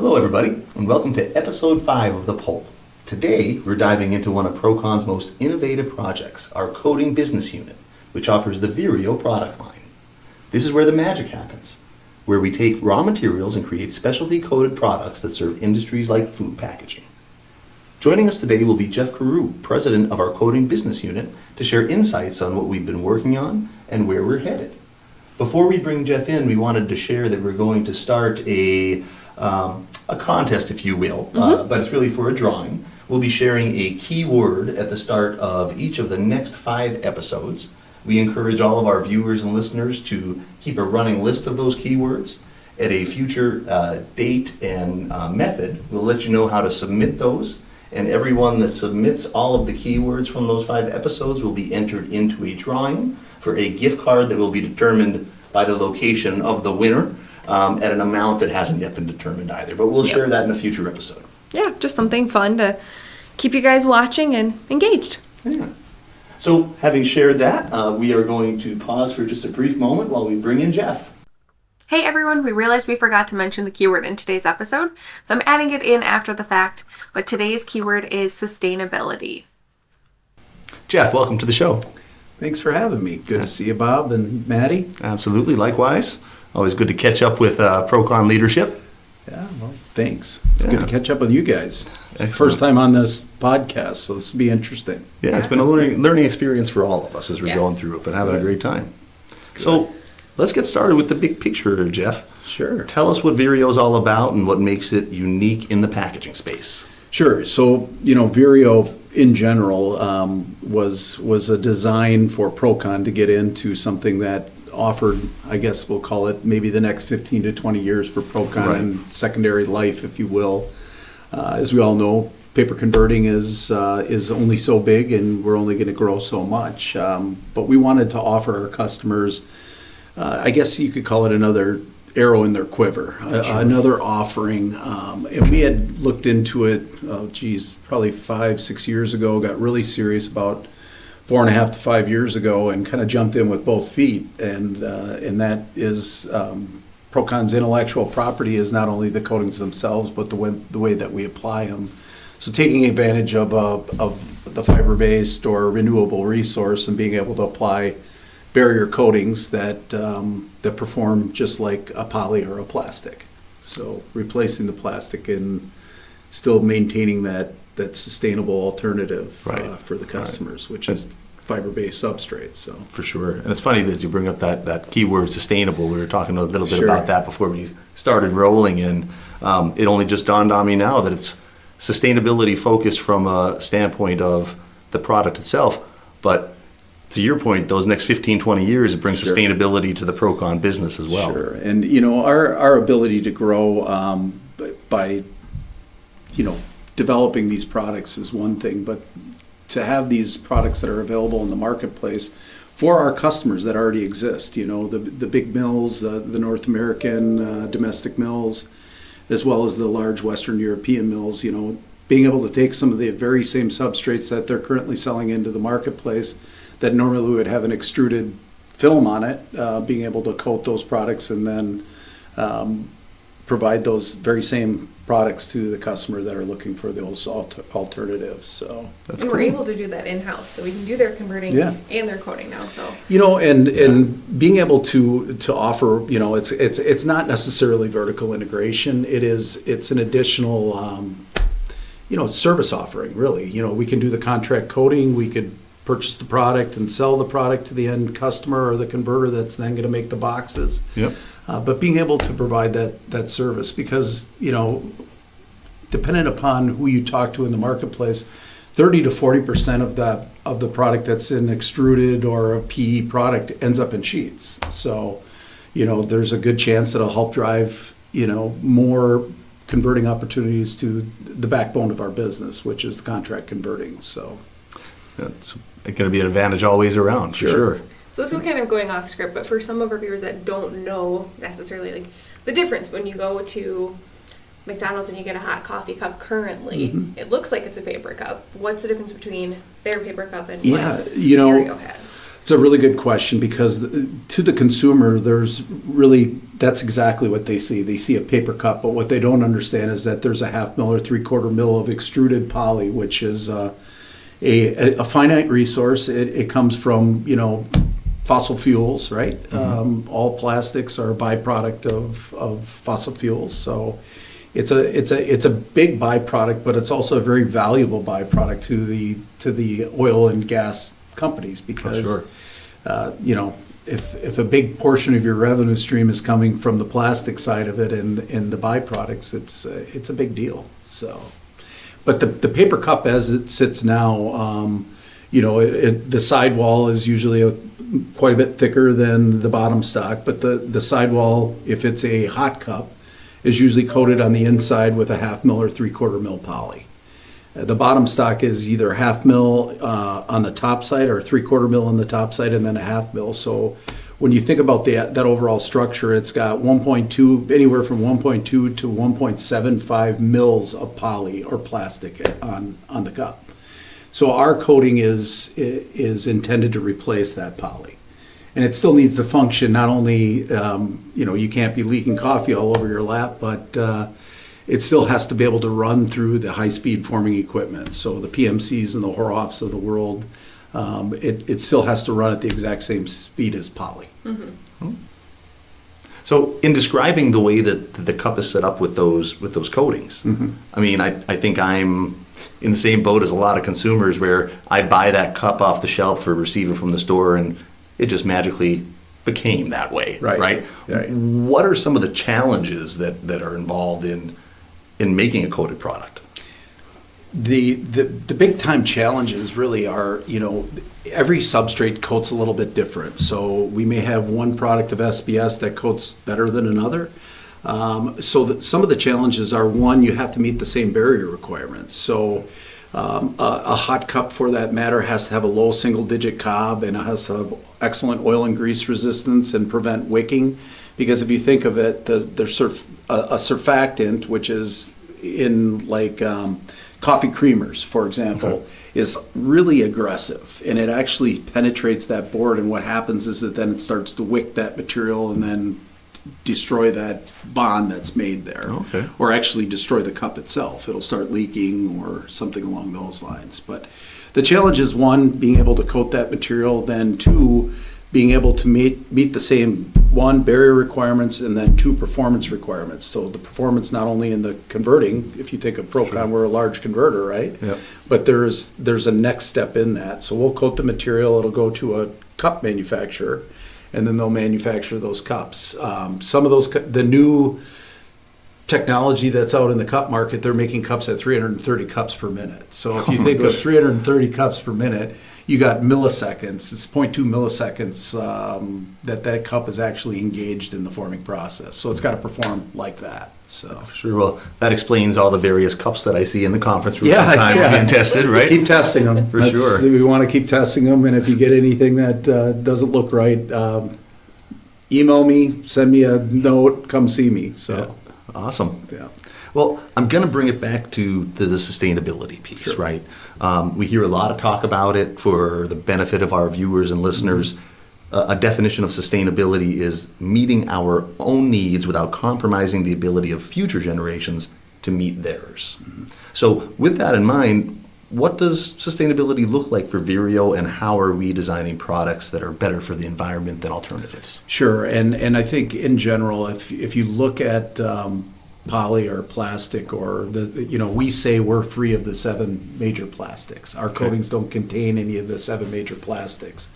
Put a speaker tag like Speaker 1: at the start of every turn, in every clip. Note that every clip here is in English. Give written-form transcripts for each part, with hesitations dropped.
Speaker 1: Hello everybody, and welcome to episode 5 of The Pulp. Today, we're diving into one of Procon's most innovative projects, our coating business unit, which offers the Vireo product line. This is where the magic happens, where we take raw materials and create specialty coated products that serve industries like food packaging. Joining us today will be Jeff Carew, president of our coating business unit, to share insights on what we've been working on and where we're headed. Before we bring Jeff in, we wanted to share that we're going to start a contest, if you will, but it's really for a drawing. We'll be sharing a keyword at the start of each of the next 5 episodes. We encourage all of our viewers and listeners to keep a running list of those keywords. At a future date and method, we'll let you know how to submit those, and everyone that submits all of the keywords from those 5 episodes will be entered into a drawing for a gift card that will be determined by the location of the winner. At an amount that hasn't yet been determined either, but we'll share that in a future episode.
Speaker 2: Yeah, just something fun to keep you guys watching and engaged.
Speaker 1: Yeah. So, having shared that, we are going to pause for just a brief moment while we bring in Jeff.
Speaker 2: Hey everyone, we realized we forgot to mention the keyword in today's episode, so I'm adding it in after the fact, but today's keyword is sustainability.
Speaker 1: Jeff, welcome to the show.
Speaker 3: Thanks for having me. Good to see you, Bob and Maddie.
Speaker 1: Absolutely, likewise. Always good to catch up with Procon leadership.
Speaker 3: Yeah, well, thanks. It's good to catch up with you guys.
Speaker 1: Excellent.
Speaker 3: First time on this podcast, so this will be interesting.
Speaker 1: Yeah, it's been a learning experience for all of us as we're going through it, but having a great time. Good. So let's get started with the big picture, Jeff.
Speaker 3: Sure.
Speaker 1: Tell us what Vireo is all about and what makes it unique in the packaging space.
Speaker 3: Sure. So, Vireo in general was a design for Procon to get into something that offered, I guess we'll call it maybe the next 15 to 20 years for Procon and secondary life, if you will. As we all know, paper converting is only so big, and we're only going to grow so much. But we wanted to offer our customers, I guess you could call it another arrow in their quiver, another offering. And we had looked into it, probably 5-6 years ago, got really serious about 4.5 to 5 years ago, and kind of jumped in with both feet. And that is Procon's intellectual property is not only the coatings themselves, but the way that we apply them. So taking advantage of the fiber-based or renewable resource and being able to apply barrier coatings that perform just like a poly or a plastic. So replacing the plastic and still maintaining that sustainable alternative for the customers, which is fiber-based substrates. So
Speaker 1: for sure. And it's funny that you bring up that keyword sustainable. We were talking a little bit about that before we started rolling, and it only just dawned on me now that it's sustainability focused from a standpoint of the product itself, but to your point, those next 15, 20 years, it brings sustainability to the Procon business as well.
Speaker 3: Sure. And, our ability to grow by developing these products is one thing, but to have these products that are available in the marketplace for our customers that already exist, the big mills, the North American domestic mills, as well as the large Western European mills, being able to take some of the very same substrates that they're currently selling into the marketplace that normally would have an extruded film on it, being able to coat those products and then provide those very same products to the customer that are looking for those alternatives. So
Speaker 2: that's we're able to do that in-house, so we can do their converting and their coating now. So
Speaker 3: and being able to offer, it's not necessarily vertical integration. It's an additional service offering, really. We can do the contract coating. We could purchase the product and sell the product to the end customer or the converter that's then going to make the boxes.
Speaker 1: Yep.
Speaker 3: But being able to provide that service, because dependent upon who you talk to in the marketplace, 30 to 40% of the product that's in extruded or a PE product ends up in sheets. So there's a good chance that it'll help drive more converting opportunities to the backbone of our business, which is the contract converting. So
Speaker 1: that's going to be an advantage always around, for sure.
Speaker 2: So this is kind of going off script, but for some of our viewers that don't know necessarily the difference when you go to McDonald's and you get a hot coffee cup currently, it looks like it's a paper cup. What's the difference between their paper cup and what Vireo has?
Speaker 3: It's a really good question because to the consumer, that's exactly what they see. They see a paper cup, but what they don't understand is that there's a 1/2 mil or 3/4 mil of extruded poly, which is a finite resource. It comes from, fossil fuels, right?
Speaker 1: Mm-hmm.
Speaker 3: All plastics are a byproduct of fossil fuels. So it's a big byproduct, but it's also a very valuable byproduct to the oil and gas companies because,
Speaker 1: sure.
Speaker 3: If a big portion of your revenue stream is coming from the plastic side of it and the byproducts, it's a big deal. So, but the paper cup as it sits now, the sidewall is usually quite a bit thicker than the bottom stock, but the sidewall, if it's a hot cup, is usually coated on the inside with a 1/2 mil or 3/4 mil poly. The bottom stock is either 1/2 mil on the top side or 3/4 mil on the top side and then a 1/2 mil. So when you think about that overall structure, it's got anywhere from 1.2 to 1.75 mils of poly or plastic on the cup. So our coating is intended to replace that poly. And it still needs to function. Not only, you can't be leaking coffee all over your lap, but it still has to be able to run through the high-speed forming equipment. So the PMCs and the Horhoffs of the world, it still has to run at the exact same speed as poly.
Speaker 2: Mm-hmm.
Speaker 1: So in describing the way that the cup is set up with those coatings,
Speaker 3: Mm-hmm.
Speaker 1: I mean, I think I'm in the same boat as a lot of consumers where I buy that cup off the shelf or receive it from the store and it just magically became that way, right? What are some of the challenges that are involved in making a coated product?
Speaker 3: The big time challenges really are, every substrate coats a little bit different. So we may have one product of SBS that coats better than another. Some of the challenges are, one, you have to meet the same barrier requirements. So a hot cup, for that matter, has to have a low single-digit cob and it has to have excellent oil and grease resistance and prevent wicking. Because if you think of it, there's a surfactant, which is in coffee creamers, for example, is really aggressive, and it actually penetrates that board. And what happens is that then it starts to wick that material and then destroy that bond that's made there, or actually destroy the cup itself. It'll start leaking or something along those lines. But the challenge is, one, being able to coat that material, then two, being able to meet the same, one, barrier requirements, and then two, performance requirements. So the performance not only in the converting, if you think of Procon, we're a large converter, right? Yep. But there's a next step in that. So we'll coat the material, it'll go to a cup manufacturer, and then they'll manufacture those cups. Some of those, the new technology that's out in the cup market, they're making cups at 330 cups per minute. So if you think of 330 cups per minute, you got milliseconds. It's 0.2 milliseconds that cup is actually engaged in the forming process. So it's got to perform like that. So
Speaker 1: sure. Well, that explains all the various cups that I see in the conference room sometimes being tested, right?
Speaker 3: Keep testing them.
Speaker 1: Sure.
Speaker 3: We want to keep testing them, and if you get anything that doesn't look right, email me, send me a note, come see me. So.
Speaker 1: Yeah. Awesome.
Speaker 3: Yeah.
Speaker 1: Well, I'm going to bring it back to the sustainability piece, right? We hear a lot of talk about it for the benefit of our viewers and listeners. A definition of sustainability is meeting our own needs without compromising the ability of future generations to meet theirs. So with that in mind, what does sustainability look like for Vireo, and how are we designing products that are better for the environment than alternatives?
Speaker 3: Sure, and I think in general, if you look at poly or plastic, or we say we're free of the 7 major plastics. Our coatings don't contain any of the 7 major plastics.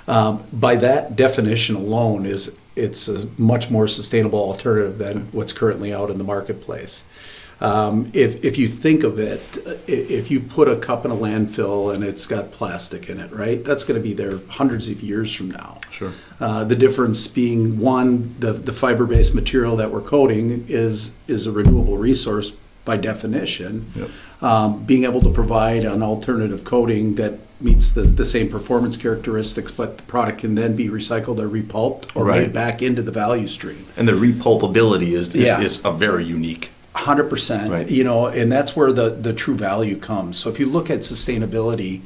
Speaker 3: By that definition alone, it's a much more sustainable alternative than what's currently out in the marketplace. If you think of it, if you put a cup in a landfill and it's got plastic in it, right? That's going to be there hundreds of years from now.
Speaker 1: Sure.
Speaker 3: The difference being, one, the fiber-based material that we're coating is a renewable resource by definition. Yep. Being able to provide an alternative coating that meets the same performance characteristics, but the product can then be recycled or repulped or made back into the value stream.
Speaker 1: And the repulpability is a very unique.
Speaker 3: 100%,
Speaker 1: right.
Speaker 3: And that's where the true value comes. So if you look at sustainability,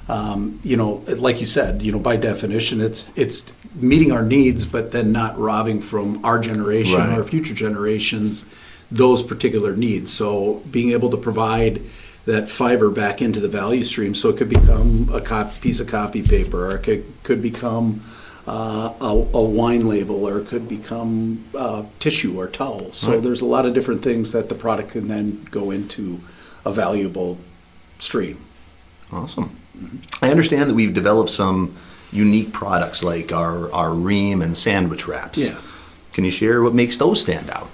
Speaker 3: Like you said, by definition, it's meeting our needs, but then not robbing from our generation
Speaker 1: Right.
Speaker 3: or future generations those particular needs. So being able to provide that fiber back into the value stream, so it could become a piece of copy paper, or it could become a wine label, or it could become tissue or towel. So
Speaker 1: Right.
Speaker 3: there's a lot of different things that the product can then go into a valuable stream.
Speaker 1: Awesome. I understand that we've developed some unique products like our ream and sandwich wraps.
Speaker 3: Yeah.
Speaker 1: Can you share what makes those stand out?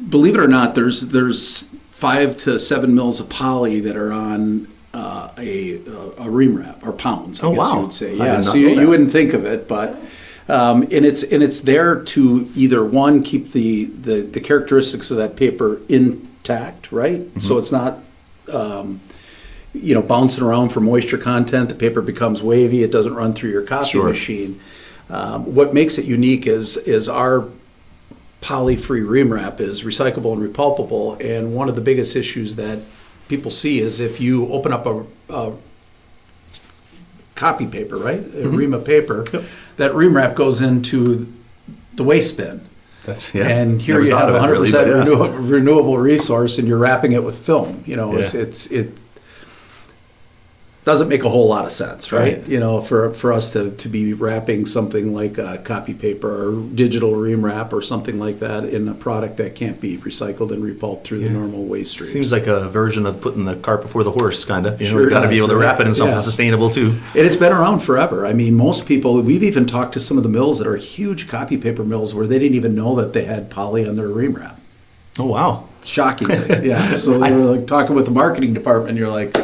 Speaker 3: Believe it or not, there's 5 to 7 mils of poly that are on a ream wrap, or pounds, I
Speaker 1: Oh,
Speaker 3: guess
Speaker 1: wow.
Speaker 3: you would say.
Speaker 1: I
Speaker 3: Yeah,
Speaker 1: did
Speaker 3: so
Speaker 1: not know
Speaker 3: you
Speaker 1: that.
Speaker 3: wouldn't think of it, but and it's there to either one, keep the characteristics of that paper intact, right?
Speaker 1: Mm-hmm.
Speaker 3: So it's not bouncing around for moisture content. The paper becomes wavy. It doesn't run through your copy
Speaker 1: Sure.
Speaker 3: machine. What makes it unique is our poly-free ream wrap is recyclable and repulpable. And one of the biggest issues that people see is if you open up a copy paper, right, a ream of paper, that ream wrap goes into the waste bin.
Speaker 1: That's
Speaker 3: And here
Speaker 1: never
Speaker 3: you
Speaker 1: thought
Speaker 3: have
Speaker 1: of it
Speaker 3: 100%
Speaker 1: really, but yeah.
Speaker 3: renewable resource, and you're wrapping it with film. It doesn't make a whole lot of sense, right?
Speaker 1: Right.
Speaker 3: For us to be wrapping something like copy paper or digital ream wrap or something like that in a product that can't be recycled and repulped through the normal waste stream.
Speaker 1: Seems like a version of putting the cart before the horse, kind of.
Speaker 3: Sure
Speaker 1: You've got to be
Speaker 3: does,
Speaker 1: able to
Speaker 3: right?
Speaker 1: wrap it in something
Speaker 3: Yeah.
Speaker 1: sustainable too.
Speaker 3: And it's been around forever. I mean, most people, we've even talked to some of the mills that are huge copy paper mills where they didn't even know that they had poly on their ream wrap.
Speaker 1: Oh wow!
Speaker 3: Shockingly, yeah. So they're like talking with the marketing department, and you're like,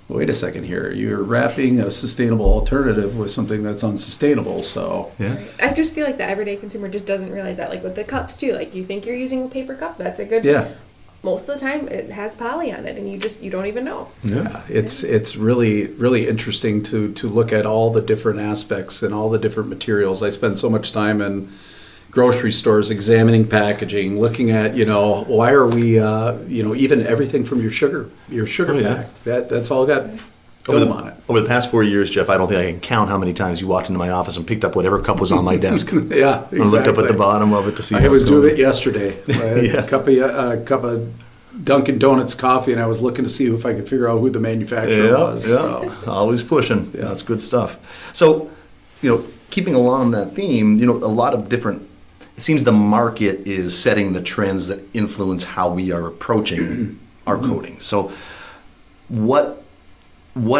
Speaker 3: wait a second here. You're wrapping a sustainable alternative with something that's unsustainable. So
Speaker 1: Yeah.
Speaker 2: I just feel like the everyday consumer just doesn't realize that. Like with the cups too. Like you think you're using a paper cup, that's a good.
Speaker 3: yeah,
Speaker 2: Most of the time, it has poly on it, and you don't even know.
Speaker 1: Yeah.
Speaker 3: it's really interesting to look at all the different aspects and all the different materials. I spend so much time in grocery stores examining packaging, looking at why are we even everything from your sugar
Speaker 1: Oh, yeah.
Speaker 3: pack that's all got film on it.
Speaker 1: Over the past 4 years, Jeff, I don't think I can count how many times you walked into my office and picked up whatever cup was on my desk.
Speaker 3: Yeah, exactly.
Speaker 1: And looked up at the bottom of it to see.
Speaker 3: I
Speaker 1: what
Speaker 3: was doing
Speaker 1: going
Speaker 3: it yesterday. I had
Speaker 1: Yeah.
Speaker 3: a cup of Dunkin' Donuts coffee, and I was looking to see if I could figure out who the manufacturer was.
Speaker 1: Yeah,
Speaker 3: So.
Speaker 1: always pushing.
Speaker 3: Yeah.
Speaker 1: That's good stuff. So, keeping along that theme, a lot of different. It seems the market is setting the trends that influence how we are approaching our coding. So, what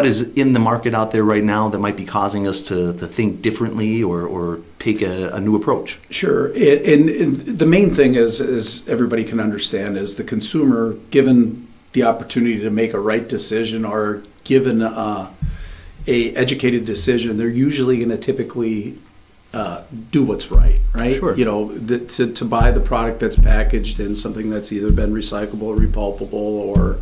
Speaker 1: is in the market out there right now that might be causing us to think differently or take a new approach?
Speaker 3: Sure. And the main thing is everybody can understand is the consumer, given the opportunity to make a right decision or given a educated decision, they're usually going to typically do what's right?
Speaker 1: Sure.
Speaker 3: To buy the product that's packaged in something that's either been recyclable, repulpable, or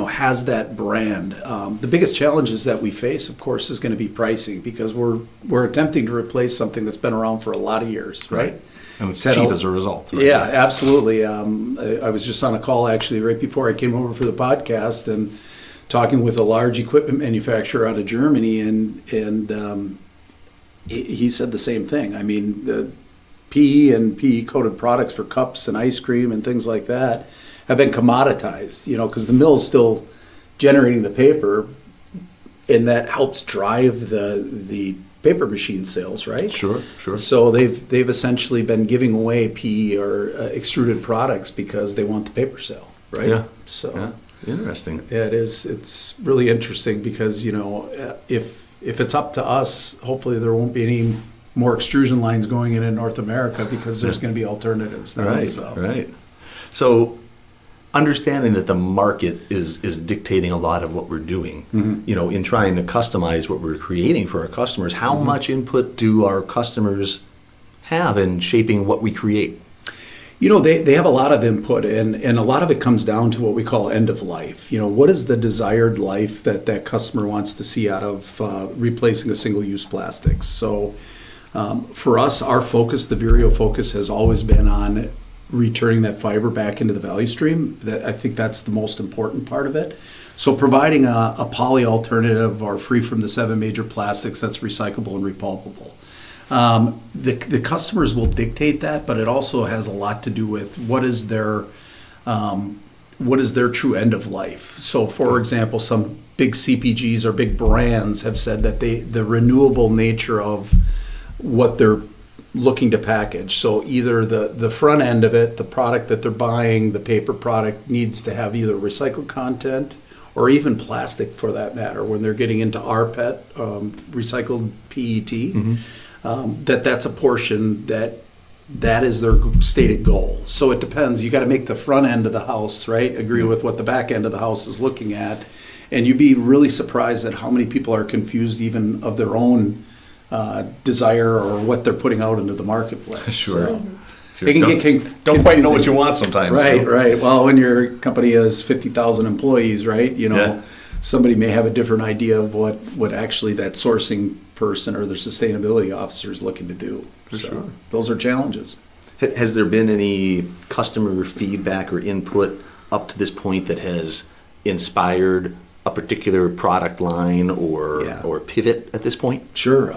Speaker 3: has that brand. The biggest challenges that we face, of course, is going to be pricing because we're attempting to replace something that's been around for a lot of years, right?
Speaker 1: And it's
Speaker 3: Set
Speaker 1: cheap
Speaker 3: out-
Speaker 1: as a result. Right?
Speaker 3: Yeah, absolutely. I was just on a call actually right before I came over for the podcast and talking with a large equipment manufacturer out of Germany, and he said the same thing. I mean, the PE and PE coated products for cups and ice cream and things like that have been commoditized, because the mill's still generating the paper, and that helps drive the paper machine sales, right?
Speaker 1: Sure.
Speaker 3: So they've essentially been giving away PE or extruded products because they want the paper sale, right?
Speaker 1: Yeah.
Speaker 3: So
Speaker 1: Yeah. Interesting.
Speaker 3: yeah, it is. It's really interesting because if it's up to us, hopefully there won't be any more extrusion lines going in North America because there's going to be alternatives now.
Speaker 1: Right.
Speaker 3: So.
Speaker 1: Right. So, understanding that the market is dictating a lot of what we're doing, in trying to customize what we're creating for our customers, how much input do our customers have in shaping what we create?
Speaker 3: They have a lot of input, and a lot of it comes down to what we call end of life. What is the desired life that customer wants to see out of replacing a single-use plastics? So for us, our focus, the Vireo focus, has always been on returning that fiber back into the value stream. I think that's the most important part of it. So providing a poly alternative or free from the 7 major plastics that's recyclable and repulpable. The customers will dictate that, but it also has a lot to do with what is their true end of life. So, for example, some big CPGs or big brands have said that the renewable nature of what they're looking to package. So either the front end of it, the product that they're buying, the paper product, needs to have either recycled content or even plastic for that matter. When they're getting into rPET, recycled PET, that's a portion that is their stated goal. So it depends. You got to make the front end of the house, right, agree with what the back end of the house is looking at. And you'd be really surprised at how many people are confused even of their own desire or what they're putting out into the marketplace.
Speaker 1: Sure.
Speaker 3: So
Speaker 1: Sure.
Speaker 3: it can
Speaker 1: Don't quite know what
Speaker 3: confusing.
Speaker 1: you want sometimes.
Speaker 3: Right,
Speaker 1: so.
Speaker 3: right. Well, when your company has 50,000 employees, right,
Speaker 1: Yeah.
Speaker 3: somebody may have a different idea of what actually that sourcing person or their sustainability officer is looking to do.
Speaker 1: For sure.
Speaker 3: Those are challenges.
Speaker 1: Has there been any customer feedback or input up to this point that has inspired a particular product line or pivot at this point?
Speaker 3: Sure.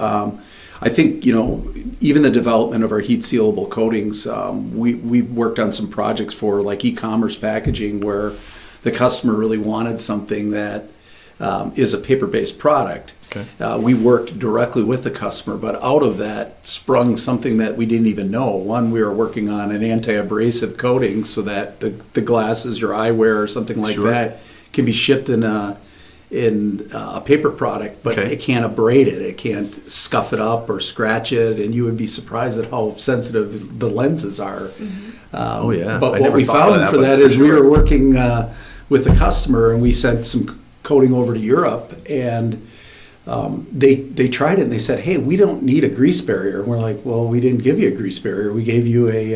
Speaker 3: I think, even the development of our heat sealable coatings, we've worked on some projects for like e-commerce packaging where the customer really wanted something that is a paper-based product.
Speaker 1: Okay.
Speaker 3: We worked directly with the customer, but out of that sprung something that we didn't even know. One, we were working on an anti-abrasive coating so that the glasses, your eyewear or something like
Speaker 1: Sure.
Speaker 3: that can be shipped in a paper product, but
Speaker 1: Okay.
Speaker 3: it can't abrade it. It can't scuff it up or scratch it, and you would be surprised at how sensitive the lenses are.
Speaker 1: Oh, yeah.
Speaker 3: But
Speaker 1: I
Speaker 3: what
Speaker 1: never
Speaker 3: we
Speaker 1: thought of
Speaker 3: found
Speaker 1: that,
Speaker 3: for
Speaker 1: but
Speaker 3: that
Speaker 1: for
Speaker 3: is we
Speaker 1: sure.
Speaker 3: were working with the customer, and we sent some coating over to Europe, and they tried it, and they said, "Hey, we don't need a grease barrier." And we're like, "Well, we didn't give you a grease barrier. We gave you a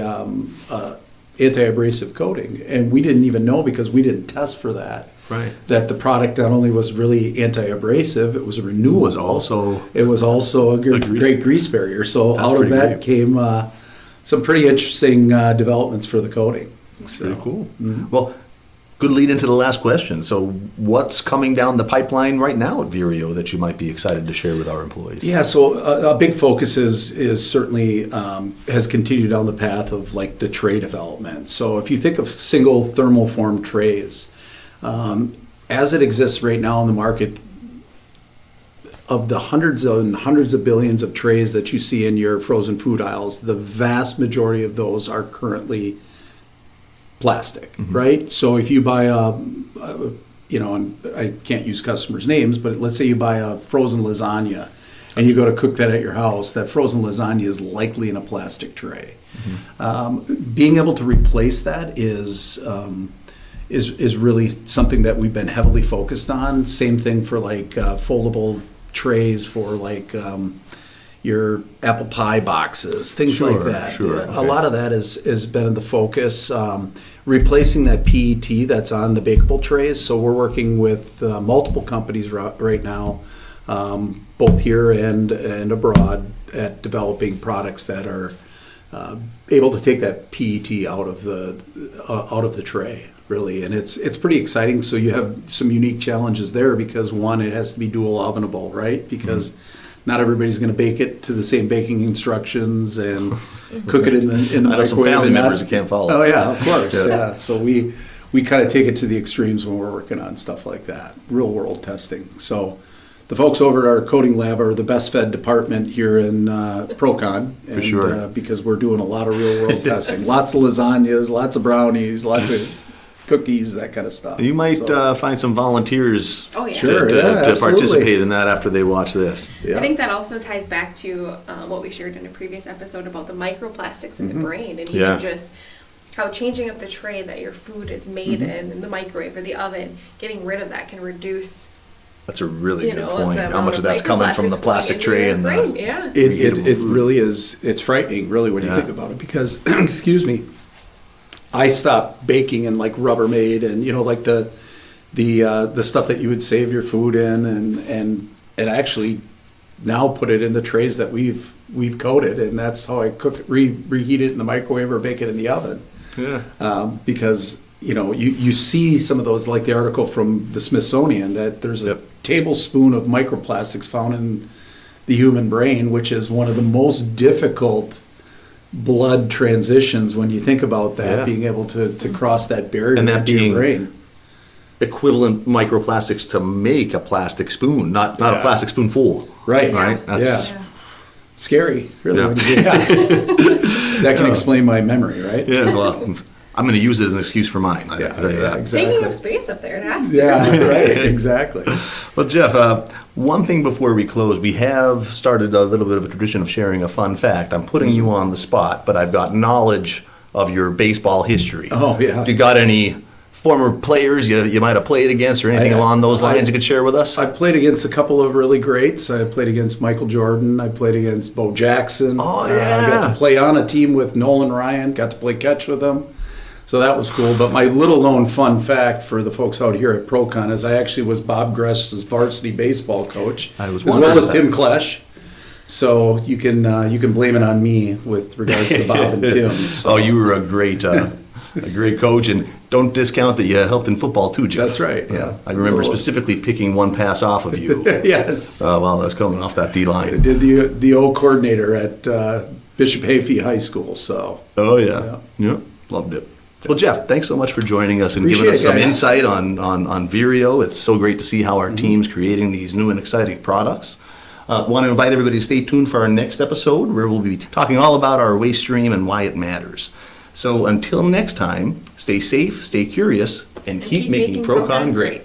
Speaker 3: anti-abrasive coating," and we didn't even know because we didn't test for that.
Speaker 1: Right.
Speaker 3: That the product not only was really anti-abrasive, it was a renewable. It was also a great grease barrier. So
Speaker 1: That's
Speaker 3: out of
Speaker 1: pretty
Speaker 3: that
Speaker 1: great.
Speaker 3: came some pretty interesting developments for the coating.
Speaker 1: Pretty cool. Well, good lead into the last question. So what's coming down the pipeline right now at Vireo that you might be excited to share with our employees?
Speaker 3: Yeah, so a big focus is certainly has continued down the path of like the tray development. So if you think of single thermoform trays, as it exists right now in the market, of the hundreds and hundreds of billions of trays that you see in your frozen food aisles, the vast majority of those are currently plastic, right? So if you buy and I can't use customers' names, but let's say you buy a frozen lasagna and you go to cook that at your house, that frozen lasagna is likely in a plastic tray. Being able to replace that is really something that we've been heavily focused on. Same thing for like foldable trays for like your apple pie boxes, things like that.
Speaker 1: Sure.
Speaker 3: A lot of that has been in the focus. Replacing that PET that's on the bakeable trays. So we're working with multiple companies right now, both here and abroad, at developing products that are able to take that PET out of the tray. Really, and it's pretty exciting. So you have some unique challenges there because one, it has to be dual ovenable, right? Because not everybody's going to bake it to the same baking instructions and cook it in the
Speaker 1: I know
Speaker 3: microwave.
Speaker 1: some family
Speaker 3: and
Speaker 1: members that can't follow.
Speaker 3: Oh yeah, of course.
Speaker 1: Yeah.
Speaker 3: Yeah. So we kind of take it to the extremes when we're working on stuff like that, real world testing. So the folks over at our coating lab are the best fed department here in Procon.
Speaker 1: For sure.
Speaker 3: Because we're doing a lot of real world testing. Lots of lasagnas, lots of brownies, lots of cookies, that kind of stuff.
Speaker 1: You might find some volunteers
Speaker 2: Oh, yeah.
Speaker 3: Sure,
Speaker 1: to
Speaker 3: absolutely.
Speaker 1: participate in that after they watch this.
Speaker 3: Yeah.
Speaker 2: I think that also ties back to what we shared in a previous episode about the microplastics in the brain, and even
Speaker 1: Yeah.
Speaker 2: just how changing up the tray that your food is made in the microwave or the oven, getting rid of that can reduce
Speaker 1: That's a really good
Speaker 2: the
Speaker 1: point. How
Speaker 2: amount
Speaker 1: much of that's coming from the
Speaker 2: microplastics
Speaker 1: plastic
Speaker 2: going
Speaker 1: tray
Speaker 2: into
Speaker 1: and
Speaker 2: your
Speaker 1: the...
Speaker 2: brain. Yeah.
Speaker 3: It really is. It's frightening, really, when you think about it. Because, excuse me, I stopped baking and like Rubbermaid and like the stuff that you would save your food in, and actually now put it in the trays that we've coated, and that's how I cook it, reheat it in the microwave or bake it in the oven. Because you see some of those, like the article from the Smithsonian, that there's a tablespoon of microplastics found in the human brain, which is one of the most difficult blood transitions when you think about that, being able to cross that barrier
Speaker 1: And that
Speaker 3: into your
Speaker 1: being
Speaker 3: brain.
Speaker 1: Equivalent microplastics to make a plastic spoon, not a plastic spoonful.
Speaker 3: Right.
Speaker 1: That's
Speaker 3: Scary, really.
Speaker 1: Yeah.
Speaker 3: When you that can explain my memory, right?
Speaker 1: Yeah, well, I'm going to use it as an excuse for mine. I can tell you that.
Speaker 3: exactly.
Speaker 2: Taking up space up there, it has to.
Speaker 3: Yeah, right, exactly.
Speaker 1: Well, Jeff, one thing before we close, we have started a little bit of a tradition of sharing a fun fact. I'm putting you on the spot, but I've got knowledge of your baseball history.
Speaker 3: Oh, yeah.
Speaker 1: You got any former players you might have played against or anything along those lines you could share with us?
Speaker 3: I played against a couple of really greats. I played against Michael Jordan. I played against Bo Jackson.
Speaker 1: Oh,
Speaker 3: I
Speaker 1: yeah.
Speaker 3: got to play on a team with Nolan Ryan. Got to play catch with him. So that was cool. But my little known fun fact for the folks out here at ProCon is I actually was Bob Gress's varsity baseball coach,
Speaker 1: I was
Speaker 3: as well
Speaker 1: wondering
Speaker 3: as Tim Klesch. So you can blame it on me with regards to Bob and Tim. So.
Speaker 1: Oh, you were a great coach, and don't discount that you helped in football too, Jeff.
Speaker 3: That's right, yeah.
Speaker 1: I remember specifically picking one pass off of you.
Speaker 3: Yes.
Speaker 1: Well, that's coming off that D
Speaker 3: I
Speaker 1: line.
Speaker 3: did the O coordinator at Bishop Hayfie High School. So.
Speaker 1: Oh yeah, loved it. Well, Jeff, thanks so much for joining us and giving us some insight on Vireo. It's so great to see how our team's creating these new and exciting products. Want to invite everybody to stay tuned for our next episode, where we'll be talking all about our waste stream and why it matters. So until next time, stay safe, stay curious, and keep making ProCon great.